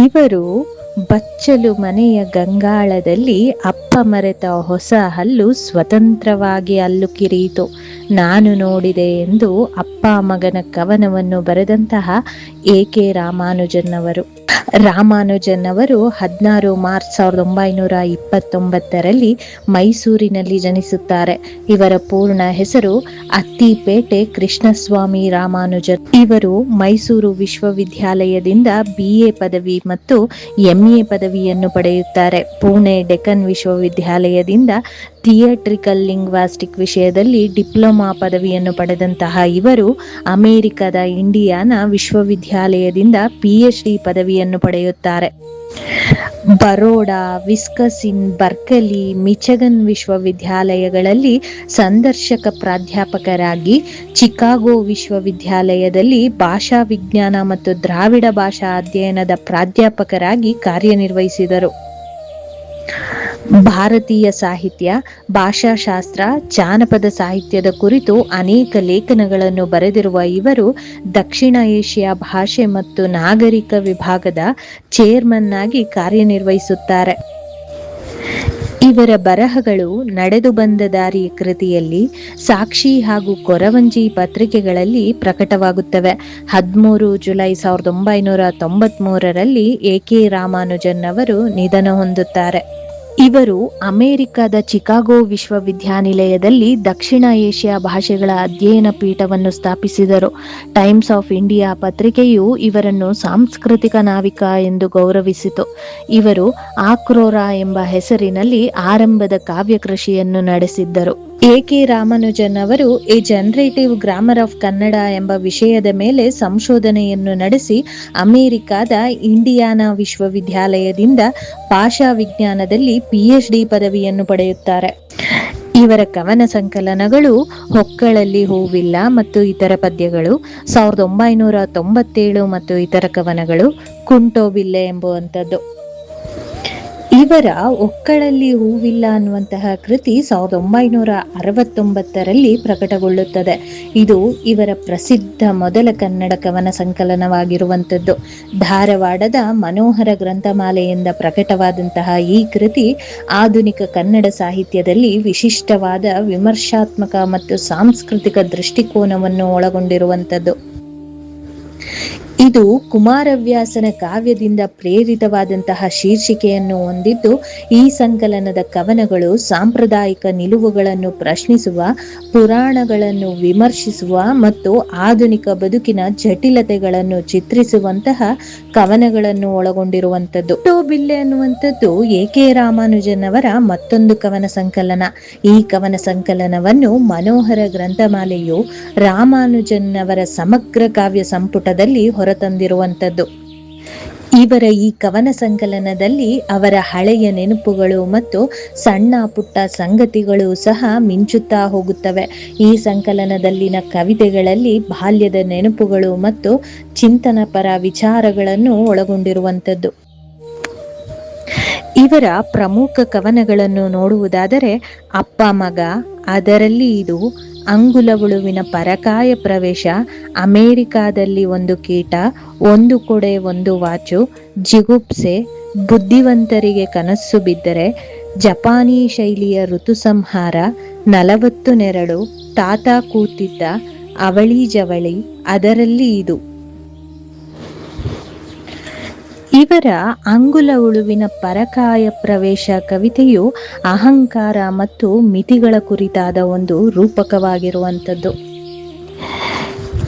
ಇವರು ಬಚ್ಚಲು ಮನೆಯ ಗಂಗಾಳದಲ್ಲಿ ಅಪ್ಪ ಮರೆತ ಹೊಸ ಹಲ್ಲು ಸ್ವತಂತ್ರವಾಗಿ ಹಲ್ಲು ಕಿರಿಯಿತು ನಾನು ನೋಡಿದೆ ಎಂದು ಅಪ್ಪ ಮಗನ ಕವನವನ್ನು ಬರೆದಂತಹ ಎ.ಕೆ. ರಾಮಾನುಜನ್ ಅವರು 16 ಮಾರ್ಚ್ 1929ರಲ್ಲಿ ಮೈಸೂರಿನಲ್ಲಿ ಜನಿಸುತ್ತಾರೆ. ಇವರ ಪೂರ್ಣ ಹೆಸರು ಅತ್ತಿಪೇಟೆ ಕೃಷ್ಣಸ್ವಾಮಿ ರಾಮಾನುಜನ್. ಇವರು ಮೈಸೂರು ವಿಶ್ವವಿದ್ಯಾಲಯದಿಂದ BA ಪದವಿ ಮತ್ತು MA ಪದವಿಯನ್ನು ಪಡೆಯುತ್ತಾರೆ. ಪುಣೆ ಡೆಕ್ಕನ್ ವಿಶ್ವವಿದ್ಯಾಲಯದಿಂದ ಥಿಯೇಟ್ರಿಕಲ್ ಲಿಂಗ್ವಾಸ್ಟಿಕ್ ವಿಷಯದಲ್ಲಿ ಡಿಪ್ಲೊಮಾ ಪದವಿಯನ್ನು ಪಡೆದಂತಹ ಇವರು ಅಮೆರಿಕದ ಇಂಡಿಯಾನಾ ವಿಶ್ವವಿದ್ಯಾಲಯದಿಂದ PhD ಪದವಿಯನ್ನು ಪಡೆಯುತ್ತಾರೆ. ಬರೋಡಾ, ವಿಸ್ಕಸಿನ್, ಬರ್ಕಲಿ, ಮಿಚಿಗನ್ ವಿಶ್ವವಿದ್ಯಾಲಯಗಳಲ್ಲಿ ಸಂದರ್ಶಕ ಪ್ರಾಧ್ಯಾಪಕರಾಗಿ, ಚಿಕಾಗೋ ವಿಶ್ವವಿದ್ಯಾಲಯದಲ್ಲಿ ಭಾಷಾ ವಿಜ್ಞಾನ ಮತ್ತು ದ್ರಾವಿಡ ಭಾಷಾ ಅಧ್ಯಯನದ ಪ್ರಾಧ್ಯಾಪಕರಾಗಿ ಕಾರ್ಯನಿರ್ವಹಿಸಿದರು. ಭಾರತೀಯ ಸಾಹಿತ್ಯ, ಭಾಷಾಶಾಸ್ತ್ರ, ಜಾನಪದ ಸಾಹಿತ್ಯದ ಕುರಿತು ಅನೇಕ ಲೇಖನಗಳನ್ನು ಬರೆದಿರುವ ಇವರು ದಕ್ಷಿಣ ಏಷ್ಯಾ ಭಾಷೆ ಮತ್ತು ನಾಗರಿಕ ವಿಭಾಗದ ಚೇರ್ಮನ್ ಆಗಿ ಕಾರ್ಯನಿರ್ವಹಿಸುತ್ತಾರೆ. ಇವರ ಬರಹಗಳು ನಡೆದು ಬಂದ ದಾರಿ ಕೃತಿಯಲ್ಲಿ, ಸಾಕ್ಷಿ ಹಾಗೂ ಕೊರವಂಜಿ ಪತ್ರಿಕೆಗಳಲ್ಲಿ ಪ್ರಕಟವಾಗುತ್ತವೆ. 13 ಜುಲೈ 1993ರಲ್ಲಿ ಎ.ಕೆ. ರಾಮಾನುಜನ್ ಅವರು ನಿಧನ ಹೊಂದುತ್ತಾರೆ. ಇವರು ಅಮೆರಿಕದ ಚಿಕಾಗೋ ವಿಶ್ವವಿದ್ಯಾನಿಲಯದಲ್ಲಿ ದಕ್ಷಿಣ ಏಷ್ಯಾ ಭಾಷೆಗಳ ಅಧ್ಯಯನ ಪೀಠವನ್ನು ಸ್ಥಾಪಿಸಿದರು. ಟೈಮ್ಸ್ ಆಫ್ ಇಂಡಿಯಾ ಪತ್ರಿಕೆಯು ಇವರನ್ನು ಸಾಂಸ್ಕೃತಿಕ ನಾವಿಕ ಎಂದು ಗೌರವಿಸಿತು. ಇವರು ಆಕ್ರೋರ ಎಂಬ ಹೆಸರಿನಲ್ಲಿ ಆರಂಭದ ಕಾವ್ಯ ಕೃಷಿಯನ್ನು ನಡೆಸಿದ್ದರು. ಎ.ಕೆ. ರಾಮಾನುಜನ್ ಅವರು A generative grammar of Kannada ಎಂಬ ವಿಷಯದ ಮೇಲೆ ಸಂಶೋಧನೆಯನ್ನು ನಡೆಸಿ ಅಮೆರಿಕಾದ ಇಂಡಿಯಾನಾ ವಿಶ್ವವಿದ್ಯಾಲಯದಿಂದ ಭಾಷಾ ವಿಜ್ಞಾನದಲ್ಲಿ PhD ಪದವಿಯನ್ನು ಪಡೆಯುತ್ತಾರೆ. ಇವರ ಕವನ ಸಂಕಲನಗಳು ಹೊಕ್ಕಳಲ್ಲಿ ಹೂವಿಲ್ಲ ಮತ್ತು ಇತರ ಪದ್ಯಗಳು, 1997 ಮತ್ತು ಇತರ ಕವನಗಳು, ಕುಂಟೋಬಿಲ್ಲೆ ಎಂಬುವಂಥದ್ದು. ಇವರ ಒಕ್ಕಳಲ್ಲಿ ಹೂವಿಲ್ಲ ಅನ್ನುವಂತಹ ಕೃತಿ 1969ರಲ್ಲಿ ಪ್ರಕಟಗೊಳ್ಳುತ್ತದೆ. ಇದು ಇವರ ಪ್ರಸಿದ್ಧ ಮೊದಲ ಕನ್ನಡ ಕವನ ಸಂಕಲನವಾಗಿರುವಂಥದ್ದು. ಧಾರವಾಡದ ಮನೋಹರ ಗ್ರಂಥಮಾಲೆಯಿಂದ ಪ್ರಕಟವಾದಂತಹ ಈ ಕೃತಿ ಆಧುನಿಕ ಕನ್ನಡ ಸಾಹಿತ್ಯದಲ್ಲಿ ವಿಶಿಷ್ಟವಾದ ವಿಮರ್ಶಾತ್ಮಕ ಮತ್ತು ಸಾಂಸ್ಕೃತಿಕ ದೃಷ್ಟಿಕೋನವನ್ನು ಒಳಗೊಂಡಿರುವಂಥದ್ದು. ಇದು ಕುಮಾರವ್ಯಾಸನ ಕಾವ್ಯದಿಂದ ಪ್ರೇರಿತವಾದಂತಹ ಶೀರ್ಷಿಕೆಯನ್ನು ಹೊಂದಿದ್ದು, ಈ ಸಂಕಲನದ ಕವನಗಳು ಸಾಂಪ್ರದಾಯಿಕ ನಿಲುವುಗಳನ್ನು ಪ್ರಶ್ನಿಸುವ, ಪುರಾಣಗಳನ್ನು ವಿಮರ್ಶಿಸುವ ಮತ್ತು ಆಧುನಿಕ ಬದುಕಿನ ಜಟಿಲತೆಗಳನ್ನು ಚಿತ್ರಿಸುವಂತಹ ಕವನಗಳನ್ನು ಒಳಗೊಂಡಿರುವಂಥದ್ದು. ಕುಂಟೋಬಿಲ್ಲೆ ಅನ್ನುವಂಥದ್ದು ಎ.ಕೆ. ರಾಮಾನುಜನ್ ಅವರ ಮತ್ತೊಂದು ಕವನ ಸಂಕಲನ. ಈ ಕವನ ಸಂಕಲನವನ್ನು ಮನೋಹರ ಗ್ರಂಥಮಾಲೆಯು ರಾಮಾನುಜನ್ ಅವರ ಸಮಗ್ರ ಕಾವ್ಯ ಸಂಪುಟದಲ್ಲಿ ಹೊರತಂದಿರುವಂಥದ್ದು. ಇವರ ಈ ಕವನ ಸಂಕಲನದಲ್ಲಿ ಅವರ ಹಳೆಯ ನೆನಪುಗಳು ಮತ್ತು ಸಣ್ಣ ಪುಟ್ಟ ಸಂಗತಿಗಳು ಸಹ ಮಿಂಚುತ್ತಾ ಹೋಗುತ್ತವೆ. ಈ ಸಂಕಲನದಲ್ಲಿನ ಕವಿತೆಗಳಲ್ಲಿ ಬಾಲ್ಯದ ನೆನಪುಗಳು ಮತ್ತು ಚಿಂತನಪರ ವಿಚಾರಗಳನ್ನು ಒಳಗೊಂಡಿರುವಂಥದ್ದು. ಇವರ ಪ್ರಮುಖ ಕವನಗಳನ್ನು ನೋಡುವುದಾದರೆ ಅಪ್ಪ ಮಗ, ಅದರಲ್ಲಿ ಇದು, ಅಂಗುಲ ಹುಳುವಿನ ಪರಕಾಯ ಪ್ರವೇಶ, ಅಮೆರಿಕಾದಲ್ಲಿ ಒಂದು ಕೀಟ, ಒಂದು ಕೊಡೆ ಒಂದು ವಾಚು, ಜಿಗುಪ್ಸೆ, ಬುದ್ಧಿವಂತರಿಗೆ ಕನಸು ಬಿದ್ದರೆ, ಜಪಾನಿ ಶೈಲಿಯ ಋತು ಸಂಹಾರ, 40 ನೆರಳು, ತಾತ ಕೂತಿದ್ದ, ಅವಳಿ ಜವಳಿ, ಅದರಲ್ಲಿ ಇದು. ಇವರ ಅಂಗುಲ ಹುಳುವಿನ ಪರಕಾಯ ಪ್ರವೇಶ ಕವಿತೆಯು ಅಹಂಕಾರ ಮತ್ತು ಮಿತಿಗಳ ಕುರಿತಾದ ಒಂದು ರೂಪಕವಾಗಿರುವಂಥದ್ದು.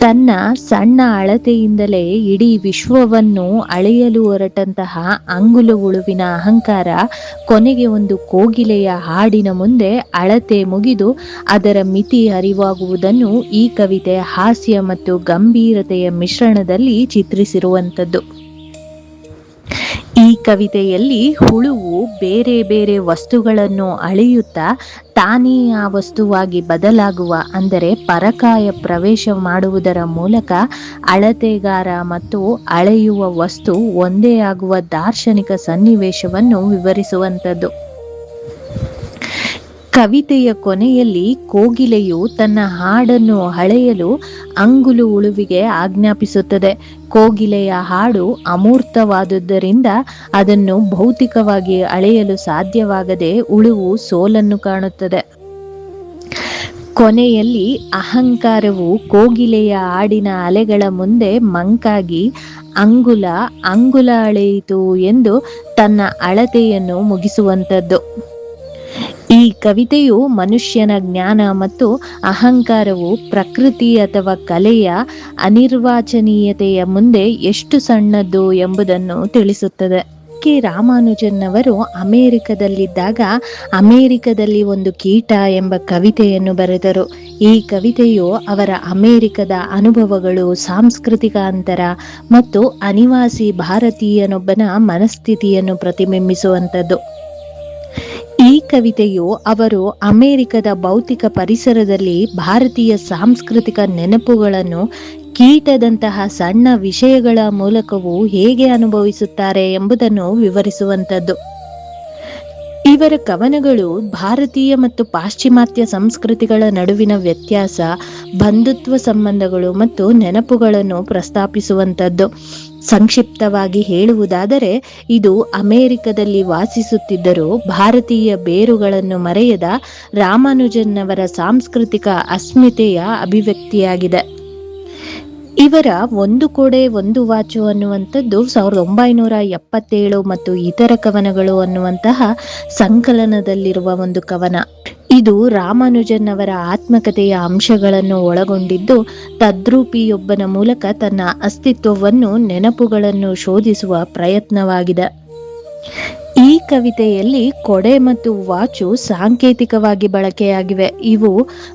ತನ್ನ ಸಣ್ಣ ಅಳತೆಯಿಂದಲೇ ಇಡೀ ವಿಶ್ವವನ್ನು ಅಳೆಯಲು ಹೊರಟಂತಹ ಅಂಗುಲ ಹುಳುವಿನ ಅಹಂಕಾರ ಕೊನೆಗೆ ಒಂದು ಕೋಗಿಲೆಯ ಹಾಡಿನ ಮುಂದೆ ಅಳತೆ ಮುಗಿದು ಅದರ ಮಿತಿ ಅರಿವಾಗುವುದನ್ನು ಈ ಕವಿತೆ ಹಾಸ್ಯ ಮತ್ತು ಗಂಭೀರತೆಯ ಮಿಶ್ರಣದಲ್ಲಿ ಚಿತ್ರಿಸಿರುವಂಥದ್ದು. ಈ ಕವಿತೆಯಲ್ಲಿ ಹುಳುವು ಬೇರೆ ಬೇರೆ ವಸ್ತುಗಳನ್ನು ಅಳೆಯುತ್ತಾ ತಾನೇ ಆ ವಸ್ತುವಾಗಿ ಬದಲಾಗುವ, ಅಂದರೆ ಪರಕಾಯ ಪ್ರವೇಶ ಮಾಡುವುದರ ಮೂಲಕ ಅಳತೆಗಾರ ಮತ್ತು ಅಳೆಯುವ ವಸ್ತು ಒಂದೇ ಆಗುವ ದಾರ್ಶನಿಕ ಸನ್ನಿವೇಶವನ್ನು ವಿವರಿಸುವಂಥದ್ದು. ಕವಿತೆಯ ಕೊನೆಯಲ್ಲಿ ಕೋಗಿಲೆಯು ತನ್ನ ಹಾಡನ್ನು ಅಳೆಯಲು ಅಂಗುಲು ಉಳುವಿಗೆ ಆಜ್ಞಾಪಿಸುತ್ತದೆ. ಕೋಗಿಲೆಯ ಹಾಡು ಅಮೂರ್ತವಾದುದರಿಂದ ಅದನ್ನು ಭೌತಿಕವಾಗಿ ಅಳೆಯಲು ಸಾಧ್ಯವಾಗದೆ ಉಳುವು ಸೋಲನ್ನು ಕಾಣುತ್ತದೆ. ಕೊನೆಯಲ್ಲಿ ಅಹಂಕಾರವು ಕೋಗಿಲೆಯ ಹಾಡಿನ ಅಲೆಗಳ ಮುಂದೆ ಮಂಕಾಗಿ ಅಂಗುಲ ಅಳೆಯಿತು ಎಂದು ತನ್ನ ಅಳತೆಯನ್ನು ಮುಗಿಸುವಂಥದ್ದು. ಈ ಕವಿತೆಯು ಮನುಷ್ಯನ ಜ್ಞಾನ ಮತ್ತು ಅಹಂಕಾರವು ಪ್ರಕೃತಿ ಅಥವಾ ಕಲೆಯ ಅನಿರ್ವಚನೀಯತೆಯ ಮುಂದೆ ಎಷ್ಟು ಸಣ್ಣದ್ದು ಎಂಬುದನ್ನು ತಿಳಿಸುತ್ತದೆ. ರಾಮಾನುಜನ್ ಅವರು ಅಮೆರಿಕದಲ್ಲಿದ್ದಾಗ ಅಮೆರಿಕದಲ್ಲಿ ಒಂದು ಕೀಟ ಎಂಬ ಕವಿತೆಯನ್ನು ಬರೆದರು. ಈ ಕವಿತೆಯು ಅವರ ಅಮೆರಿಕದ ಅನುಭವಗಳು, ಸಾಂಸ್ಕೃತಿಕ ಅಂತರ ಮತ್ತು ಅನಿವಾಸಿ ಭಾರತೀಯನೊಬ್ಬನ ಮನಸ್ಥಿತಿಯನ್ನು ಪ್ರತಿಬಿಂಬಿಸುವಂಥದ್ದು. ಈ ಕವಿತೆಯು ಅವರು ಅಮೆರಿಕದ ಭೌತಿಕ ಪರಿಸರದಲ್ಲಿ ಭಾರತೀಯ ಸಾಂಸ್ಕೃತಿಕ ನೆನಪುಗಳನ್ನು ಕೀಟದಂತಹ ಸಣ್ಣ ವಿಷಯಗಳ ಮೂಲಕವೂ ಹೇಗೆ ಅನುಭವಿಸುತ್ತಾರೆ ಎಂಬುದನ್ನು ವಿವರಿಸುವಂಥದ್ದು. ಇವರ ಕವನಗಳು ಭಾರತೀಯ ಮತ್ತು ಪಾಶ್ಚಿಮಾತ್ಯ ಸಂಸ್ಕೃತಿಗಳ ನಡುವಿನ ವ್ಯತ್ಯಾಸ, ಬಂಧುತ್ವ ಸಂಬಂಧಗಳು ಮತ್ತು ನೆನಪುಗಳನ್ನು ಪ್ರಸ್ತಾಪಿಸುವಂಥದ್ದು. ಸಂಕ್ಷಿಪ್ತವಾಗಿ ಹೇಳುವುದಾದರೆ, ಇದು ಅಮೆರಿಕದಲ್ಲಿ ವಾಸಿಸುತ್ತಿದ್ದರೂ ಭಾರತೀಯ ಬೇರುಗಳನ್ನು ಮರೆಯದ ರಾಮಾನುಜನ್ನವರ ಸಾಂಸ್ಕೃತಿಕ ಅಸ್ಮಿತೆಯ ಅಭಿವ್ಯಕ್ತಿಯಾಗಿದೆ. ಇವರ ಒಂದು ಕೊಡೆ ಒಂದು ವಾಚು ಅನ್ನುವಂಥದ್ದು 1977 ಮತ್ತು ಇತರ ಕವನಗಳು ಅನ್ನುವಂತಹ ಸಂಕಲನದಲ್ಲಿರುವ ಒಂದು ಕವನ. ಇದು ರಾಮಾನುಜನ್ ಅವರ ಆತ್ಮಕಥೆಯ ಅಂಶಗಳನ್ನು ಒಳಗೊಂಡಿದ್ದು, ತದ್ರೂಪಿಯೊಬ್ಬನ ಮೂಲಕ ತನ್ನ ಅಸ್ತಿತ್ವವನ್ನು, ನೆನಪುಗಳನ್ನು ಶೋಧಿಸುವ ಪ್ರಯತ್ನವಾಗಿದೆ. ಈ ಕವಿತೆಯಲ್ಲಿ ಕೊಡೆ ಮತ್ತು ವಾಚು ಸಾಂಕೇತಿಕವಾಗಿ ಬಳಕೆಯಾಗಿವೆ. ಇವು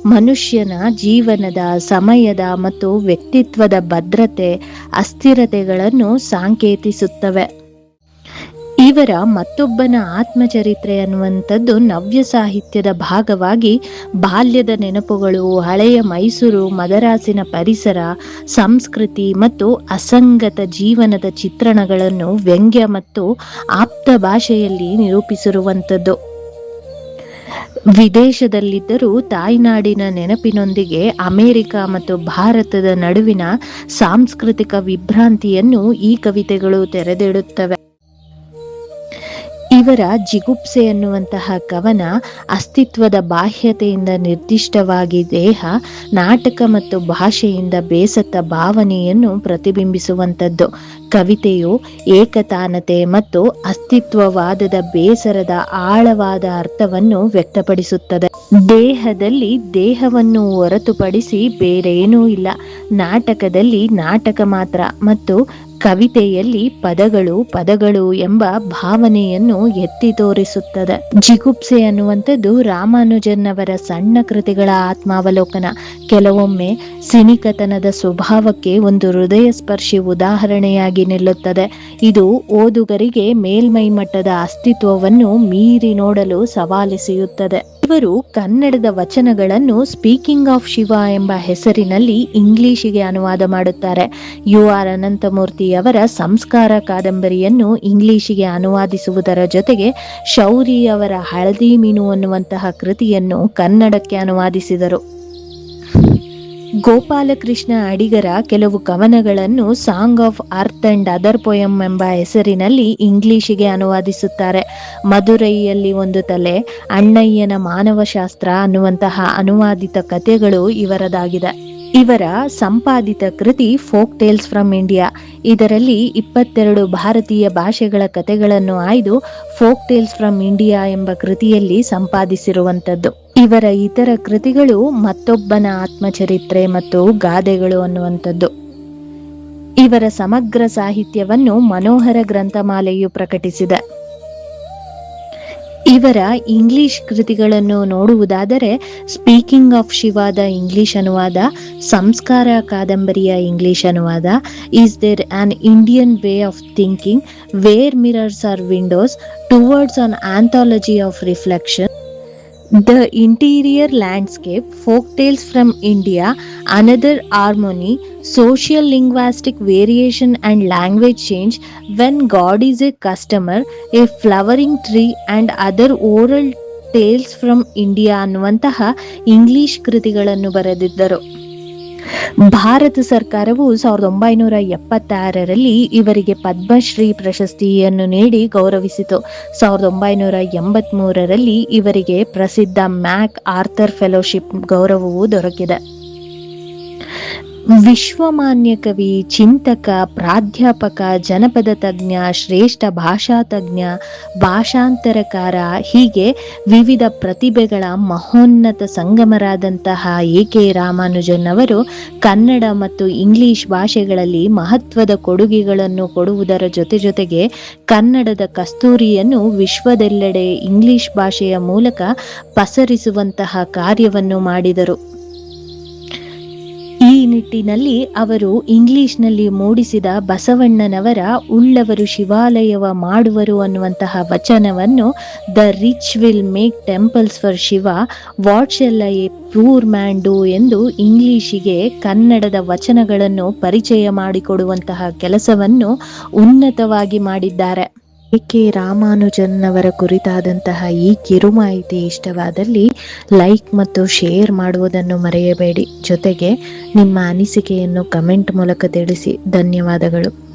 ಮನುಷ್ಯನ ಜೀವನದ, ಸಮಯದ ಮತ್ತು ವ್ಯಕ್ತಿತ್ವದ ಭದ್ರತೆ, ಅಸ್ಥಿರತೆಗಳನ್ನು ಸಾಂಕೇತಿಸುತ್ತವೆ. ಇವರ ಮತ್ತೊಬ್ಬನ ಆತ್ಮಚರಿತ್ರೆ ಅನ್ನುವಂಥದ್ದು ನವ್ಯ ಸಾಹಿತ್ಯದ ಭಾಗವಾಗಿ ಬಾಲ್ಯದ ನೆನಪುಗಳು, ಹಳೆಯ ಮೈಸೂರು ಮದರಾಸಿನ ಪರಿಸರ, ಸಂಸ್ಕೃತಿ ಮತ್ತು ಅಸಂಗತ ಜೀವನದ ಚಿತ್ರಣಗಳನ್ನು ವ್ಯಂಗ್ಯ ಮತ್ತು ಆಪ್ತ ಭಾಷೆಯಲ್ಲಿ ನಿರೂಪಿಸಿರುವಂಥದ್ದು. ವಿದೇಶದಲ್ಲಿದ್ದರೂ ತಾಯ್ನಾಡಿನ ನೆನಪಿನೊಂದಿಗೆ ಅಮೆರಿಕ ಮತ್ತು ಭಾರತದ ನಡುವಿನ ಸಾಂಸ್ಕೃತಿಕ ವಿಭ್ರಾಂತಿಯನ್ನು ಈ ಕವಿತೆಗಳು ತೆರೆದಿಡುತ್ತವೆ. ಇವರ ಜಿಗುಪ್ಸೆ ಎನ್ನುವಂತಹ ಕವನ ಅಸ್ತಿತ್ವದ ಬಾಹ್ಯತೆಯಿಂದ ನಿರ್ದಿಷ್ಟವಾಗಿ ದೇಹ, ನಾಟಕ ಮತ್ತು ಭಾಷೆಯಿಂದ ಬೇಸತ್ತ ಭಾವನೆಯನ್ನು ಪ್ರತಿಬಿಂಬಿಸುವಂಥದ್ದು. ಕವಿತೆಯು ಏಕತಾನತೆ ಮತ್ತು ಅಸ್ತಿತ್ವವಾದದ ಬೇಸರದ ಆಳವಾದ ಅರ್ಥವನ್ನು ವ್ಯಕ್ತಪಡಿಸುತ್ತದೆ. ದೇಹದಲ್ಲಿ ದೇಹವನ್ನು ಹೊರತುಪಡಿಸಿ ಬೇರೇನೂ ಇಲ್ಲ, ನಾಟಕದಲ್ಲಿ ನಾಟಕ ಮಾತ್ರ ಮತ್ತು ಕವಿತೆಯಲ್ಲಿ ಪದಗಳು ಎಂಬ ಭಾವನೆಯನ್ನು ಎತ್ತಿ ತೋರಿಸುತ್ತದೆ. ಜಿಗುಪ್ಸೆ ಅನ್ನುವಂಥದ್ದು ರಾಮಾನುಜನ್ ಅವರ ಸಣ್ಣ ಕೃತಿಗಳ ಆತ್ಮಾವಲೋಕನ. ಕೆಲವೊಮ್ಮೆ ಸಿನಿಕತನದ ಸ್ವಭಾವಕ್ಕೆ ಒಂದು ಹೃದಯ ಸ್ಪರ್ಶಿ ಉದಾಹರಣೆಯಾಗಿ ನಿಲ್ಲುತ್ತದೆ. ಇದು ಓದುಗರಿಗೆ ಮೇಲ್ಮೈ ಮಟ್ಟದ ಅಸ್ತಿತ್ವವನ್ನು ಮೀರಿ ನೋಡಲು ಸವಾಲೆಸೆಯುತ್ತದೆ. ಇವರು ಕನ್ನಡದ ವಚನಗಳನ್ನು ಸ್ಪೀಕಿಂಗ್ ಆಫ್ ಶಿವ ಎಂಬ ಹೆಸರಿನಲ್ಲಿ ಇಂಗ್ಲಿಷಿಗೆ ಅನುವಾದ ಮಾಡುತ್ತಾರೆ. UR ಅನಂತಮೂರ್ತಿ ಅವರ ಸಂಸ್ಕಾರ ಕಾದಂಬರಿಯನ್ನು ಇಂಗ್ಲಿಷಿಗೆ ಅನುವಾದಿಸುವುದರ ಜೊತೆಗೆ ಶೌರಿ ಅವರ ಹಳದಿ ಮೀನು ಅನ್ನುವಂತಹ ಕೃತಿಯನ್ನು ಕನ್ನಡಕ್ಕೆ ಅನುವಾದಿಸಿದರು. ಗೋಪಾಲಕೃಷ್ಣ ಅಡಿಗರ ಕೆಲವು ಕವನಗಳನ್ನು song of earth and other poem ಎಂಬ ಹೆಸರಿನಲ್ಲಿ ಇಂಗ್ಲಿಷಿಗೆ ಅನುವಾದಿಸುತ್ತಾರೆ. ಮದುರೈಯಲ್ಲಿ ಒಂದು ತಲೆ, ಅಣ್ಣಯ್ಯನ ಮಾನವಶಾಸ್ತ್ರ ಅನ್ನುವಂತಹ ಅನುವಾದಿತ ಕಥೆಗಳು ಇವರದಾಗಿದೆ. ಇವರ ಸಂಪಾದಿತ ಕೃತಿ ಫೋಕ್ ಟೇಲ್ಸ್ ಫ್ರಮ್ ಇಂಡಿಯಾ. ಇದರಲ್ಲಿ 22 ಭಾರತೀಯ ಭಾಷೆಗಳ ಕಥೆಗಳನ್ನು ಆಯ್ದು ಫೋಕ್ ಟೇಲ್ಸ್ ಫ್ರಮ್ ಇಂಡಿಯಾ ಎಂಬ ಕೃತಿಯಲ್ಲಿ ಸಂಪಾದಿಸಿರುವಂಥದ್ದು. ಇವರ ಇತರ ಕೃತಿಗಳು ಮತ್ತೊಬ್ಬನ ಆತ್ಮಚರಿತ್ರೆ ಮತ್ತು ಗಾದೆಗಳು ಅನ್ನುವಂಥದ್ದು. ಇವರ ಸಮಗ್ರ ಸಾಹಿತ್ಯವನ್ನು ಮನೋಹರ ಗ್ರಂಥಮಾಲೆಯು ಪ್ರಕಟಿಸಿದೆ. ಇವರ ಇಂಗ್ಲಿಷ್ ಕೃತಿಗಳನ್ನು ನೋಡುವುದಾದರೆ ಸ್ಪೀಕಿಂಗ್ ಆಫ್ ಶಿವಾದ ಇಂಗ್ಲಿಷ್ ಅನುವಾದ, ಸಂಸ್ಕಾರ ಕಾದಂಬರಿಯ ಇಂಗ್ಲಿಷ್ ಅನುವಾದ, is there an Indian way of thinking, where mirrors are windows, towards an anthology of reflection, the interior landscape, folk tales from India, another harmony, social linguistic variation and language change, when God is a customer, a flowering tree and other oral tales from India ಅನ್ನುವಂತಹ English ಕೃತಿಗಳನ್ನು ಬರೆದಿದ್ದರು. ಭಾರತ ಸರ್ಕಾರವು 1976ರಲ್ಲಿ ಇವರಿಗೆ ಪದ್ಮಶ್ರೀ ಪ್ರಶಸ್ತಿಯನ್ನು ನೀಡಿ ಗೌರವಿಸಿತು. 1983ರಲ್ಲಿ ಇವರಿಗೆ ಪ್ರಸಿದ್ಧ ಮ್ಯಾಕ್ Arthur fellowship ಗೌರವವು ದೊರಕಿದೆ. ವಿಶ್ವಮಾನ್ಯ ಕವಿ, ಚಿಂತಕ, ಪ್ರಾಧ್ಯಾಪಕ, ಜನಪದ ತಜ್ಞ, ಶ್ರೇಷ್ಠ ಭಾಷಾ ತಜ್ಞ, ಭಾಷಾಂತರಕಾರ ಹೀಗೆ ವಿವಿಧ ಪ್ರತಿಭೆಗಳ ಮಹೋನ್ನತ ಸಂಗಮರಾದಂತಹ ಎ.ಕೆ. ರಾಮಾನುಜನ್ ಅವರು ಕನ್ನಡ ಮತ್ತು ಇಂಗ್ಲಿಷ್ ಭಾಷೆಗಳಲ್ಲಿ ಮಹತ್ವದ ಕೊಡುಗೆಗಳನ್ನು ಕೊಡುವುದರ ಜೊತೆಗೆ ಕನ್ನಡದ ಕಸ್ತೂರಿಯನ್ನು ವಿಶ್ವದೆಲ್ಲೆಡೆ ಇಂಗ್ಲಿಷ್ ಭಾಷೆಯ ಮೂಲಕ ಪಸರಿಸುವಂತಹ ಕಾರ್ಯವನ್ನು ಮಾಡಿದರು. ಈ ನಿಟ್ಟಿನಲ್ಲಿ ಅವರು ಇಂಗ್ಲಿಷ್ನಲ್ಲಿ ಮೂಡಿಸಿದ ಬಸವಣ್ಣನವರ ಉಳ್ಳವರು ಶಿವಾಲಯವ ಮಾಡುವರು ಅನ್ನುವಂತಹ ವಚನವನ್ನು the rich will make temples for Shiva, what shell A poor man do ಎಂದು ಇಂಗ್ಲಿಷಿಗೆ ಕನ್ನಡದ ವಚನಗಳನ್ನು ಪರಿಚಯ ಮಾಡಿಕೊಡುವಂತಹ ಕೆಲಸವನ್ನು ಉನ್ನತವಾಗಿ ಮಾಡಿದ್ದಾರೆ. ಎ.ಕೆ. ರಾಮಾನುಜನ್ ಅವರ ಕುರಿತಾದಂತಹ ಈ ಕಿರು ಮಾಹಿತಿ ಇಷ್ಟವಾದಲ್ಲಿ ಲೈಕ್ ಮತ್ತು ಶೇರ್ ಮಾಡುವುದನ್ನು ಮರೆಯಬೇಡಿ. ಜೊತೆಗೆ ನಿಮ್ಮ ಅನಿಸಿಕೆಯನ್ನು ಕಮೆಂಟ್ ಮೂಲಕ ತಿಳಿಸಿ. ಧನ್ಯವಾದಗಳು.